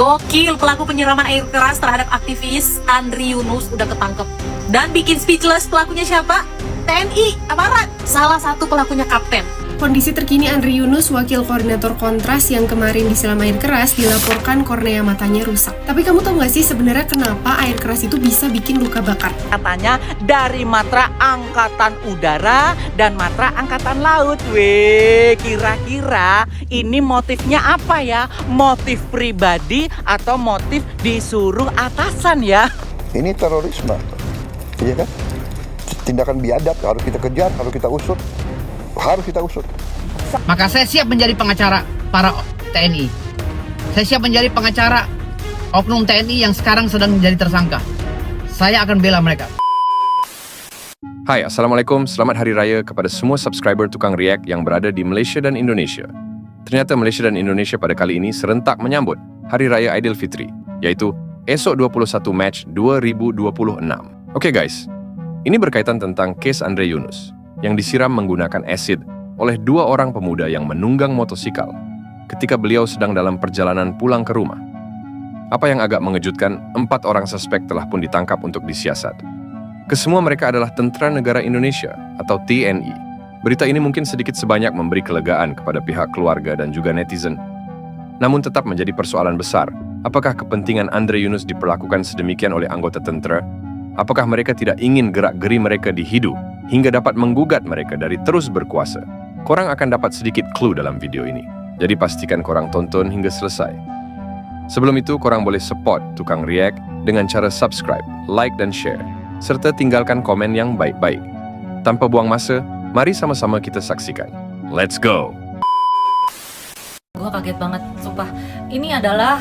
Gokil, pelaku penyiraman air keras terhadap aktivis Andri Yunus udah ketangkep. Dan bikin speechless pelakunya siapa? TNI, aparat. Salah satu pelakunya kapten. Kondisi terkini Andri Yunus, wakil koordinator Kontras yang kemarin disiram air keras, dilaporkan kornea matanya rusak. Tapi kamu tahu nggak sih sebenarnya kenapa air keras itu bisa bikin luka bakar? Katanya dari matra angkatan udara dan matra angkatan laut. Weh, kira-kira ini motifnya apa ya? Motif pribadi atau motif disuruh atasan ya? Ini terorisme, iya kan? Tindakan biadab harus kita kejar, harus kita usut. Harus kita usut. Maka saya siap menjadi pengacara para TNI. Saya siap menjadi pengacara oknum TNI yang sekarang sedang menjadi tersangka. Saya akan bela mereka. Hai, Assalamualaikum. Selamat Hari Raya kepada semua subscriber Tukang React yang berada di Malaysia dan Indonesia. Ternyata Malaysia dan Indonesia pada kali ini serentak menyambut Hari Raya Aidilfitri, yaitu esok 21 Mac 2026. Oke guys, ini berkaitan tentang kes Andri Yunus yang disiram menggunakan asid oleh dua orang pemuda yang menunggang motosikal ketika beliau sedang dalam perjalanan pulang ke rumah. Apa yang agak mengejutkan, 4 orang suspek telah pun ditangkap untuk disiasat. Kesemua mereka adalah Tentera Negara Indonesia atau TNI. Berita ini mungkin sedikit sebanyak memberi kelegaan kepada pihak keluarga dan juga netizen. Namun tetap menjadi persoalan besar, apakah kepentingan Andri Yunus diperlakukan sedemikian oleh anggota tentera? Apakah mereka tidak ingin gerak-geri mereka dihidu hingga dapat menggugat mereka dari terus berkuasa? Korang akan dapat sedikit clue dalam video ini. Jadi pastikan korang tonton hingga selesai. Sebelum itu, korang boleh support Tukang React dengan cara subscribe, like dan share, serta tinggalkan komen yang baik-baik. Tanpa buang masa, mari sama-sama kita saksikan. Let's go! Gue kaget banget, sumpah. Ini adalah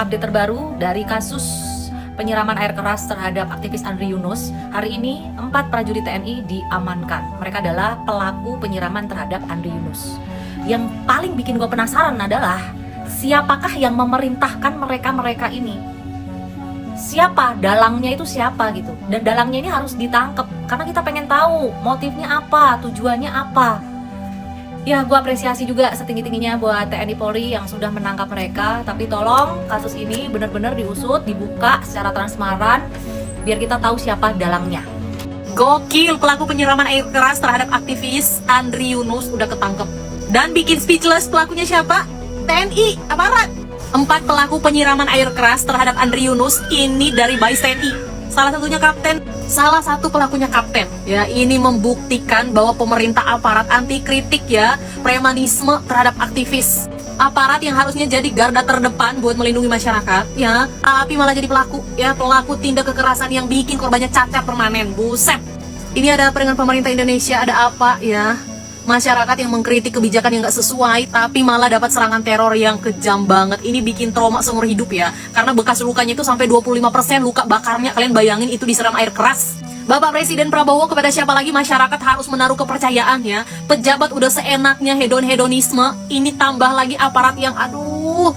update terbaru dari kasus penyiraman air keras terhadap aktivis Andri Yunus. Hari ini 4 prajurit TNI diamankan. Mereka adalah pelaku penyiraman terhadap Andri Yunus. Yang paling bikin gue penasaran adalah siapakah yang memerintahkan mereka ini? Siapa? Dalangnya itu siapa gitu? Dan dalangnya ini harus ditangkap karena kita pengen tahu motifnya apa, tujuannya apa. Ya, gue apresiasi juga setinggi-tingginya buat TNI Polri yang sudah menangkap mereka. Tapi tolong kasus ini benar-benar diusut, dibuka secara transparan, biar kita tahu siapa dalangnya. Gokil, pelaku penyiraman air keras terhadap aktivis Andri Yunus udah ketangkep. Dan bikin speechless pelakunya siapa? TNI, aparat. 4 pelaku penyiraman air keras terhadap Andri Yunus ini dari bais TNI. Salah satunya kapten, salah satu pelakunya kapten. Ya, ini membuktikan bahwa pemerintah aparat anti kritik ya, premanisme terhadap aktivis. Aparat yang harusnya jadi garda terdepan buat melindungi masyarakat, ya, tapi malah jadi pelaku, ya, pelaku tindak kekerasan yang bikin korbannya cacat permanen. Buset. Ini ada dengan pemerintah Indonesia, ada apa ya? Masyarakat yang mengkritik kebijakan yang gak sesuai tapi malah dapat serangan teror yang kejam banget. Ini bikin trauma seumur hidup ya, karena bekas lukanya itu sampai 25% luka bakarnya. Kalian bayangin itu disiram air keras. Bapak Presiden Prabowo, kepada siapa lagi masyarakat harus menaruh kepercayaan ya? Pejabat udah seenaknya hedon-hedonisme, ini tambah lagi aparat yang aduh.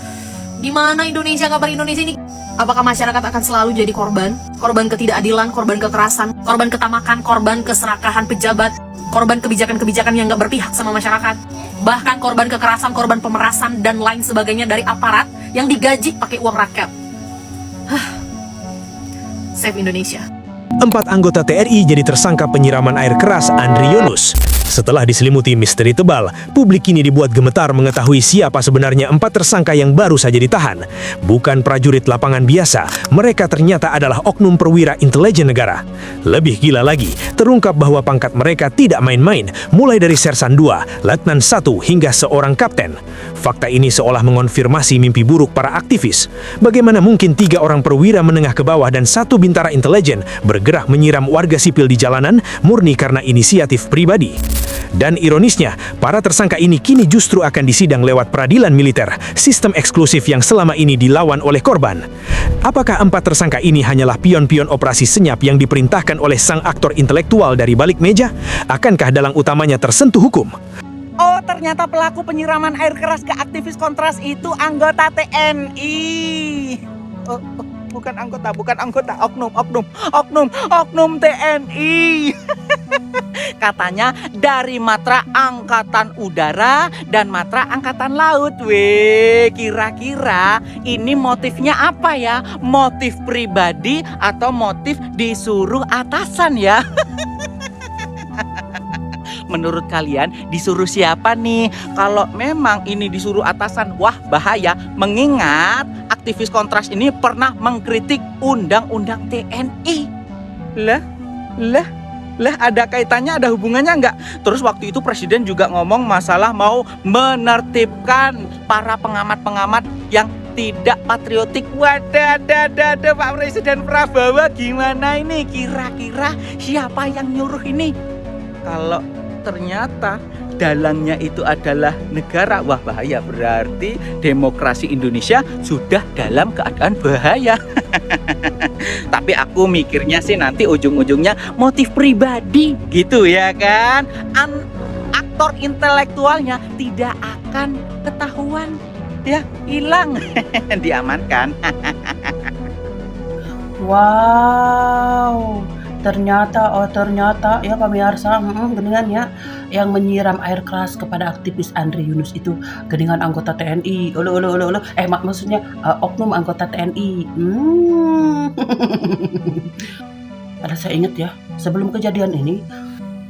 Gimana Indonesia, kabar Indonesia ini? Apakah masyarakat akan selalu jadi korban? Korban ketidakadilan, korban kekerasan, korban ketamakan, korban keserakahan pejabat, korban kebijakan-kebijakan yang gak berpihak sama masyarakat, bahkan korban kekerasan, korban pemerasan, dan lain sebagainya dari aparat yang digaji pakai uang rakyat. Save Indonesia. 4 anggota TNI jadi tersangka penyiraman air keras Andri Yunus. Setelah diselimuti misteri tebal, publik kini dibuat gemetar mengetahui siapa sebenarnya 4 tersangka yang baru saja ditahan. Bukan prajurit lapangan biasa, mereka ternyata adalah oknum perwira intelijen negara. Lebih gila lagi, terungkap bahwa pangkat mereka tidak main-main, mulai dari Sersan 2, Letnan 1, hingga seorang kapten. Fakta ini seolah mengonfirmasi mimpi buruk para aktivis. Bagaimana mungkin 3 orang perwira menengah ke bawah dan 1 bintara intelijen bergerak menyiram warga sipil di jalanan murni karena inisiatif pribadi? Dan ironisnya, para tersangka ini kini justru akan disidang lewat peradilan militer, sistem eksklusif yang selama ini dilawan oleh korban. Apakah 4 tersangka ini hanyalah pion-pion operasi senyap yang diperintahkan oleh sang aktor intelektual dari balik meja? Akankah dalang utamanya tersentuh hukum? Oh, ternyata pelaku penyiraman air keras ke aktivis Kontras itu anggota TNI. Bukan anggota, oknum TNI. Katanya dari Matra Angkatan Udara dan Matra Angkatan Laut. Weh, kira-kira ini motifnya apa ya? Motif pribadi atau motif disuruh atasan ya? Menurut kalian disuruh siapa nih? Kalau memang ini disuruh atasan, wah bahaya. Mengingat aktivis kontras ini pernah mengkritik undang-undang TNI. Lah ada kaitannya, ada hubungannya nggak? Terus waktu itu presiden juga ngomong masalah mau menertibkan para pengamat-pengamat yang tidak patriotik. Wadah, Pak Presiden Prabowo gimana ini? Kira-kira siapa yang nyuruh ini? Kalau ternyata dalangnya itu adalah negara, wah bahaya. Berarti demokrasi Indonesia sudah dalam keadaan bahaya. Tapi aku mikirnya sih nanti ujung-ujungnya motif pribadi gitu ya kan. Aktor intelektualnya tidak akan ketahuan ya, hilang. Diamankan. Wow, ternyata ya pemirsa, geningan ya, yang menyiram air keras kepada aktivis Andri Yunus itu geningan anggota TNI. Maksudnya oknum anggota TNI. Padahal saya ingat ya, sebelum kejadian ini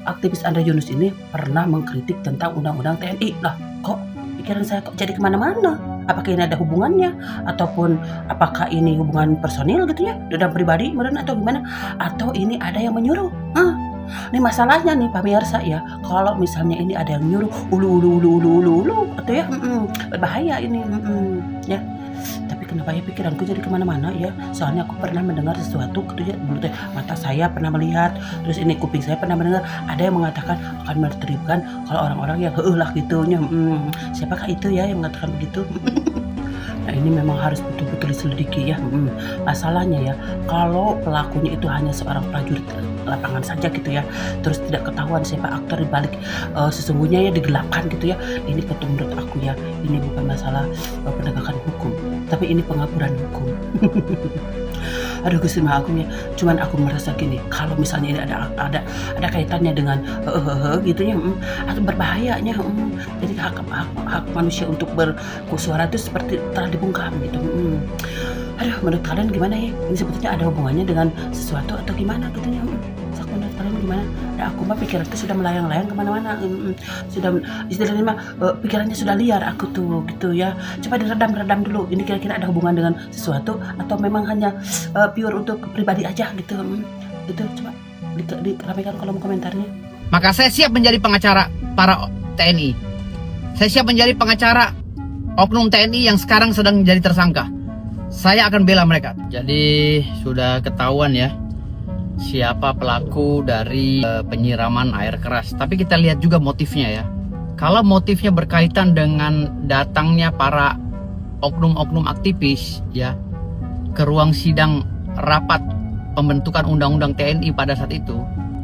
aktivis Andri Yunus ini pernah mengkritik tentang undang-undang TNI. Lah kok pikiran saya kok jadi kemana-mana? Apakah ini ada hubungannya? Ataupun apakah ini hubungan personil gitu ya? Dendam pribadi meren atau gimana? Atau ini ada yang menyuruh? Ini masalahnya nih pemirsa ya. Kalau misalnya ini ada yang nyuruh ulu atau ya berbahaya ini ya. Tapi kenapa ya pikiranku jadi kemana-mana ya? Soalnya aku pernah mendengar sesuatu gitu ya. Mata saya pernah melihat, terus ini kuping saya pernah mendengar ada yang mengatakan akan menertibkan kalau orang-orang yang lah gitunya. Siapakah itu ya yang mengatakan begitu? Nah ini memang harus betul-betul diselidiki ya. Masalahnya ya, kalau pelakunya itu hanya seorang prajurit lapangan saja gitu ya, terus tidak ketahuan siapa aktor di balik sesungguhnya ya, digelapkan gitu ya. Ini betul menurut aku ya, ini bukan masalah penegakan hukum, tapi ini pengaburan hukum. Aduh Gusti Maha Agung ya, cuman aku merasa gini, kalau misalnya ini ada kaitannya dengan gitu ya, atau berbahayanya, jadi hak manusia untuk bersuara itu seperti telah dibungkam gitu. Aduh, menurut kalian gimana ya? Ini sebetulnya ada hubungannya dengan sesuatu atau gimana gitu ya? Menurut kalian gimana? Nah, aku mah pikiranku sudah melayang-layang kemana-mana, sudah istilahnya mah pikirannya sudah liar aku tuh gitu ya. Coba diredam dulu. Ini kira-kira ada hubungan dengan sesuatu atau memang hanya pure untuk pribadi aja gitu? Gitu coba diramaikan kolom komentarnya. Maka saya siap menjadi pengacara para TNI. Saya siap menjadi pengacara oknum TNI yang sekarang sedang menjadi tersangka. Saya akan bela mereka. Jadi sudah ketahuan ya siapa pelaku dari penyiraman air keras. Tapi kita lihat juga motifnya ya. Kalau motifnya berkaitan dengan datangnya para oknum-oknum aktivis ya ke ruang sidang rapat pembentukan undang-undang TNI pada saat itu,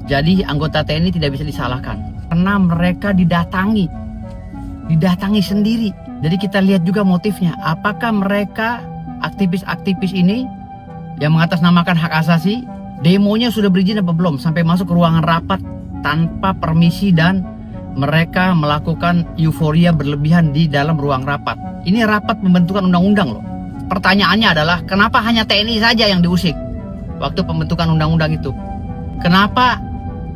jadi anggota TNI tidak bisa disalahkan karena mereka didatangi sendiri. Jadi kita lihat juga motifnya. Apakah mereka aktivis-aktivis ini yang mengatasnamakan hak asasi, demonya sudah berizin apa belum sampai masuk ke ruangan rapat tanpa permisi dan mereka melakukan euforia berlebihan di dalam ruang rapat. Ini rapat pembentukan undang-undang loh. Pertanyaannya adalah kenapa hanya TNI saja yang diusik waktu pembentukan undang-undang itu? Kenapa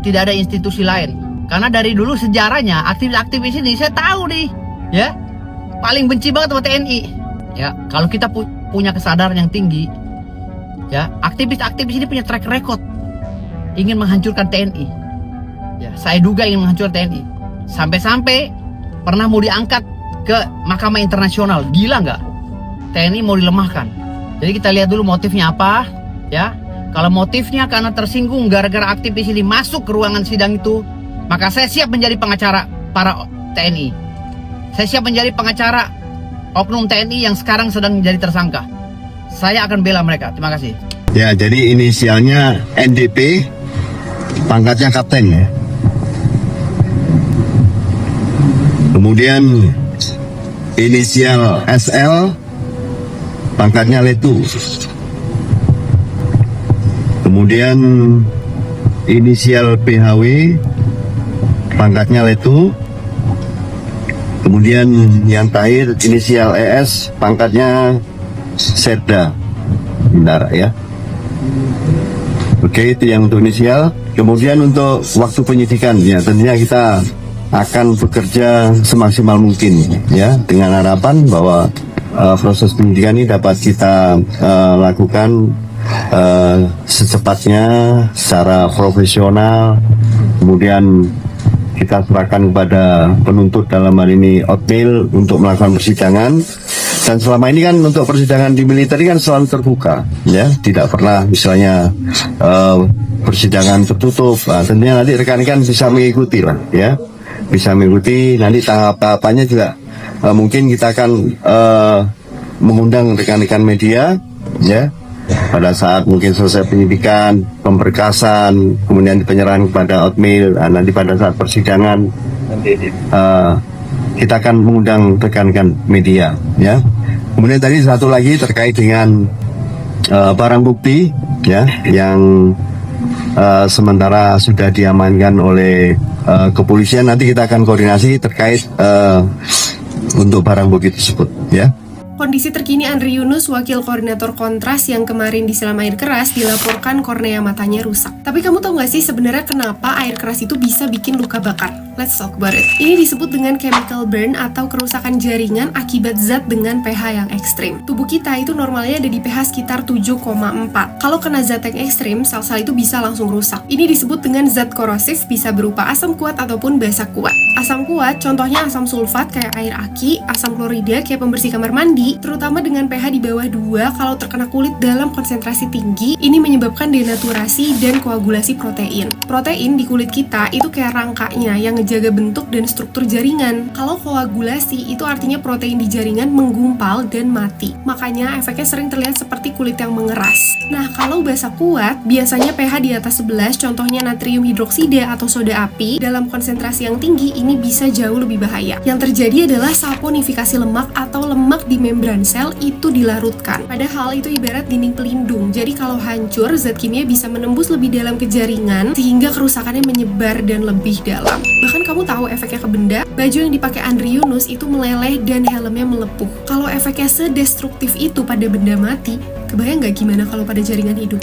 tidak ada institusi lain? Karena dari dulu sejarahnya aktivis-aktivis ini saya tahu nih ya paling benci banget sama TNI. Ya, kalau kita punya kesadaran yang tinggi, ya aktivis-aktivis ini punya track record ingin menghancurkan TNI. Ya, saya duga ingin menghancurkan TNI. Sampai-sampai pernah mau diangkat ke Mahkamah Internasional. Gila nggak? TNI mau dilemahkan. Jadi kita lihat dulu motifnya apa, ya. Kalau motifnya karena tersinggung gara-gara aktivis ini masuk ke ruangan sidang itu, maka saya siap menjadi pengacara para TNI. Saya siap menjadi pengacara oknum TNI yang sekarang sedang menjadi tersangka. Saya akan bela mereka. Terima kasih. Ya, jadi inisialnya NDP, pangkatnya kapten ya. Kemudian inisial SL, pangkatnya Letu. Kemudian inisial PHW, pangkatnya Letu. Kemudian yang terakhir inisial ES, pangkatnya Serda. Bentar ya. Oke, itu yang untuk inisial. Kemudian untuk waktu penyidikan, ya tentunya kita akan bekerja semaksimal mungkin ya, dengan harapan bahwa proses penyidikan ini dapat kita lakukan secepatnya secara profesional. Kemudian kita serahkan kepada penuntut, dalam hal ini Otmail, untuk melakukan persidangan. Dan selama ini kan untuk persidangan di militer kan selalu terbuka, ya, tidak pernah misalnya persidangan tertutup. Nah, tentunya nanti rekan-rekan bisa mengikuti lah, ya, bisa mengikuti. Nanti tahap-tahapannya juga mungkin kita akan mengundang rekan-rekan media, ya, pada saat mungkin selesai penyidikan, pemberkasan, kemudian penyerahan kepada Otmail. Nah, nanti pada saat persidangan kita akan mengundang rekan-rekan media, ya. Kemudian tadi satu lagi terkait dengan barang bukti, ya, yang sementara sudah diamankan oleh kepolisian. Nanti kita akan koordinasi terkait untuk barang bukti tersebut, ya. Kondisi terkini Andri Yunus, wakil koordinator Kontras yang kemarin disiram air keras, dilaporkan kornea matanya rusak. Tapi kamu tahu nggak sih sebenarnya kenapa air keras itu bisa bikin luka bakar? Let's talk about it. Ini disebut dengan chemical burn atau kerusakan jaringan akibat zat dengan pH yang ekstrim. Tubuh kita itu normalnya ada di pH sekitar 7,4. Kalau kena zat yang ekstrim, sel-sel itu bisa langsung rusak. Ini disebut dengan zat korosif, bisa berupa asam kuat ataupun basa kuat. Asam kuat contohnya asam sulfat kayak air aki, asam klorida kayak pembersih kamar mandi, terutama dengan pH di bawah 2. Kalau terkena kulit dalam konsentrasi tinggi, ini menyebabkan denaturasi dan koagulasi protein. Protein di kulit kita itu kayak rangkanya yang ngejaga bentuk dan struktur jaringan. Kalau koagulasi itu artinya protein di jaringan menggumpal dan mati. Makanya efeknya sering terlihat seperti kulit yang mengeras. Nah, kalau basa kuat, biasanya pH di atas 11, contohnya natrium hidroksida atau soda api, dalam konsentrasi yang tinggi ini bisa jauh lebih bahaya. Yang terjadi adalah saponifikasi lemak atau lemak di membran sel itu dilarutkan. Padahal itu ibarat dinding pelindung. Jadi kalau hancur, zat kimia bisa menembus lebih dalam ke jaringan sehingga kerusakannya menyebar dan lebih dalam. Bahkan kamu tahu efeknya ke benda? Baju yang dipakai Andri Yunus itu meleleh dan helmnya melepuh. Kalau efeknya sedestruktif itu pada benda mati, kebayang nggak gimana kalau pada jaringan hidup?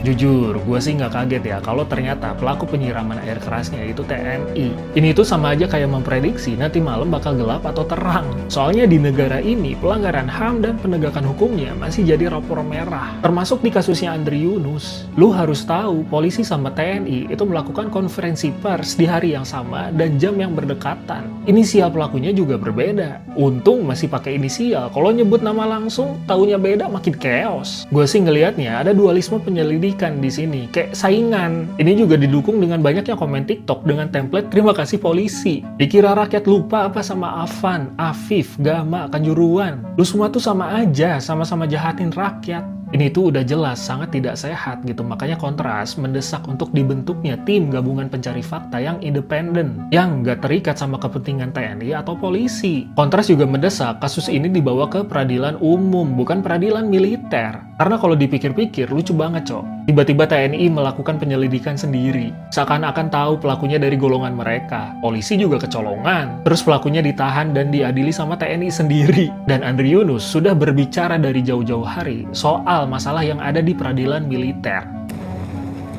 Jujur, gue sih nggak kaget ya kalau ternyata pelaku penyiraman air kerasnya itu TNI. Ini tuh sama aja kayak memprediksi nanti malam bakal gelap atau terang. Soalnya di negara ini, pelanggaran HAM dan penegakan hukumnya masih jadi rapor merah. Termasuk di kasusnya Andri Yunus. Lu harus tahu, polisi sama TNI itu melakukan konferensi pers di hari yang sama dan jam yang berdekatan. Inisial pelakunya juga berbeda. Untung masih pakai inisial, kalau nyebut nama langsung, taunya beda makin chaos. Gue sih ngelihatnya ada dualisme penyelidikan di sini, kayak saingan. Ini juga didukung dengan banyaknya komen TikTok dengan template terima kasih polisi. Dikira rakyat lupa apa sama Afan, Afif, Gama, Kanjuruan. Lu semua tuh sama aja, sama-sama jahatin rakyat. Ini tuh udah jelas sangat tidak sehat gitu. Makanya Kontras mendesak untuk dibentuknya tim gabungan pencari fakta yang independen, yang nggak terikat sama kepentingan TNI atau polisi. Kontras juga mendesak kasus ini dibawa ke peradilan umum, bukan peradilan militer. Karena kalau dipikir-pikir lucu banget, Cok. Tiba-tiba TNI melakukan penyelidikan sendiri. Seakan-akan tahu pelakunya dari golongan mereka. Polisi juga kecolongan. Terus pelakunya ditahan dan diadili sama TNI sendiri. Dan Andri Yunus sudah berbicara dari jauh-jauh hari soal masalah yang ada di peradilan militer.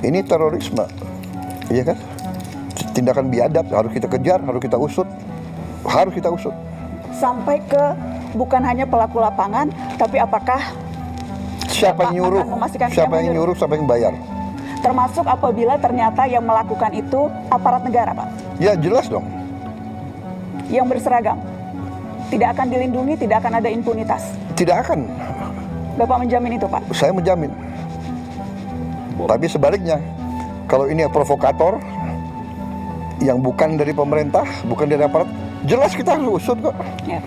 Ini terorisme, iya kan? Tindakan biadab harus kita kejar, harus kita usut, Sampai ke bukan hanya pelaku lapangan, tapi apakah siapa yang nyuruh, siapa yang bayar? Termasuk apabila ternyata yang melakukan itu aparat negara, Pak. Ya jelas dong. Yang berseragam, tidak akan dilindungi, tidak akan ada impunitas. Tidak akan. Bapak menjamin itu, Pak? Saya menjamin. Tapi sebaliknya, kalau ini provokator yang bukan dari pemerintah, bukan dari aparat, jelas kita harus usut kok. Ya.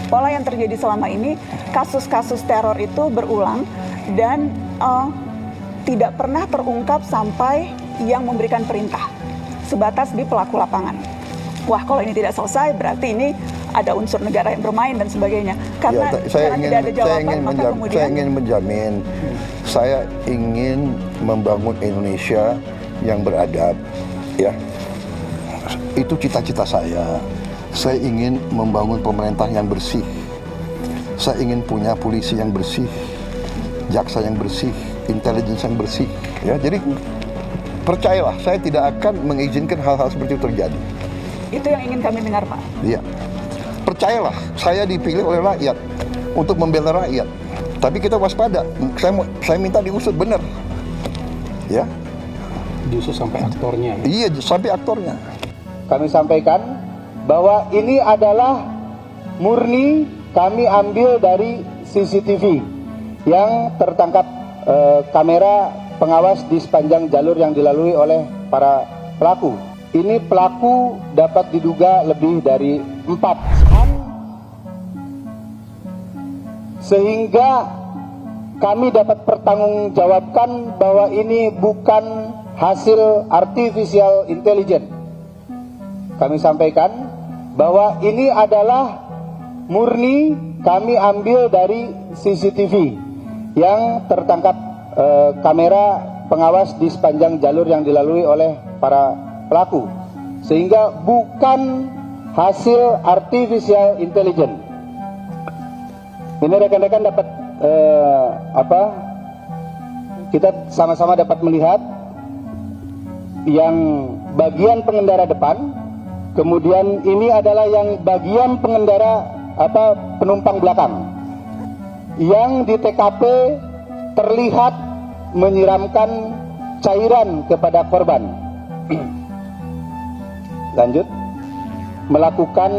Pola yang terjadi selama ini, kasus-kasus teror itu berulang dan tidak pernah terungkap sampai yang memberikan perintah, sebatas di pelaku lapangan. Wah, kalau ini tidak selesai, berarti ini ada unsur negara yang bermain dan sebagainya. Karena saya ingin menjamin, saya ingin membangun Indonesia yang beradab, ya. Itu cita-cita saya. Saya ingin membangun pemerintah yang bersih. Saya ingin punya polisi yang bersih, jaksa yang bersih, intelligence yang bersih. Ya, jadi percayalah, saya tidak akan mengizinkan hal-hal seperti itu terjadi. Itu yang ingin kami dengar, Pak. Iya, percayalah, saya dipilih oleh rakyat untuk membela rakyat. Tapi kita waspada. Saya minta diusut benar. Ya. Diusut sampai aktornya. Iya, sampai aktornya. Kami sampaikan bahwa ini adalah murni kami ambil dari CCTV yang tertangkap kamera pengawas di sepanjang jalur yang dilalui oleh para pelaku. Ini pelaku dapat diduga lebih dari 4. Sehingga kami dapat pertanggungjawabkan bahwa ini bukan hasil artificial intelligence. Kami sampaikan bahwa ini adalah murni kami ambil dari CCTV yang tertangkap kamera pengawas di sepanjang jalur yang dilalui oleh para pelaku, sehingga bukan hasil artificial intelligence. Ini rekan-rekan dapat kita sama-sama dapat melihat yang bagian pengendara depan. Kemudian ini adalah yang bagian pengendara penumpang belakang yang di TKP terlihat menyiramkan cairan kepada korban. Lanjut, melakukan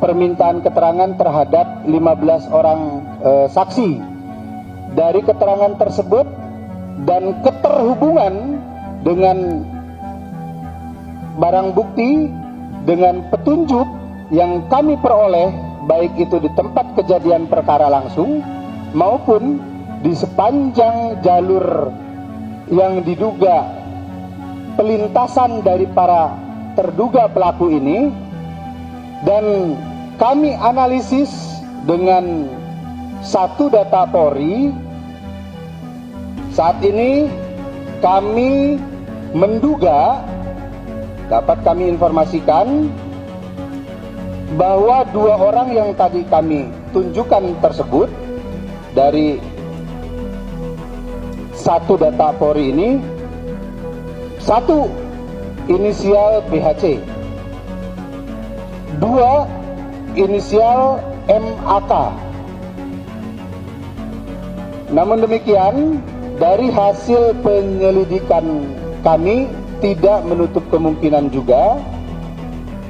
permintaan keterangan terhadap 15 orang saksi. Dari keterangan tersebut dan keterhubungan dengan barang bukti dengan petunjuk yang kami peroleh, baik itu di tempat kejadian perkara langsung maupun di sepanjang jalur yang diduga pelintasan dari para terduga pelaku ini, dan kami analisis dengan satu data Polri. Saat ini kami menduga, dapat kami informasikan bahwa 2 orang yang tadi kami tunjukkan tersebut dari satu data Polri ini, satu inisial BHC, 2 inisial MAK. Namun demikian, dari hasil penyelidikan kami tidak menutup kemungkinan juga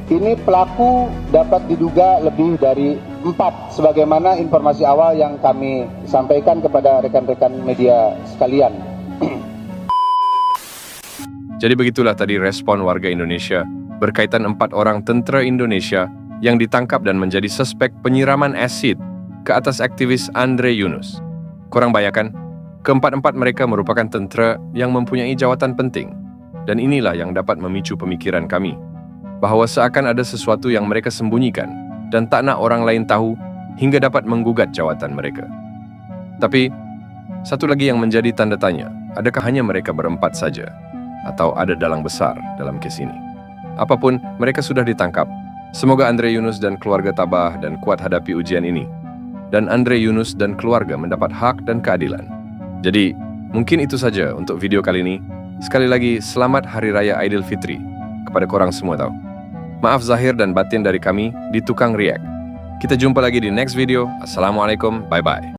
ini pelaku dapat diduga lebih dari 4, sebagaimana informasi awal yang kami sampaikan kepada rekan-rekan media sekalian. Jadi begitulah tadi respon warga Indonesia berkaitan 4 orang tentera Indonesia yang ditangkap dan menjadi suspek penyiraman asid ke atas aktivis Andre Yunus. Korang bayangkan, keempat-empat mereka merupakan tentera yang mempunyai jawatan penting. Dan inilah yang dapat memicu pemikiran kami, bahwa seakan ada sesuatu yang mereka sembunyikan dan tak nak orang lain tahu hingga dapat menggugat jawatan mereka. Tapi, satu lagi yang menjadi tanda tanya, adakah hanya mereka berempat saja? Atau ada dalang besar dalam kes ini? Apapun, mereka sudah ditangkap. Semoga Andre Yunus dan keluarga tabah dan kuat hadapi ujian ini. Dan Andre Yunus dan keluarga mendapat hak dan keadilan. Jadi, mungkin itu saja untuk video kali ini. Sekali lagi, selamat Hari Raya Aidilfitri kepada korang semua tahu. Maaf zahir dan batin dari kami di Tukang React. Kita jumpa lagi di next video. Assalamualaikum, bye-bye.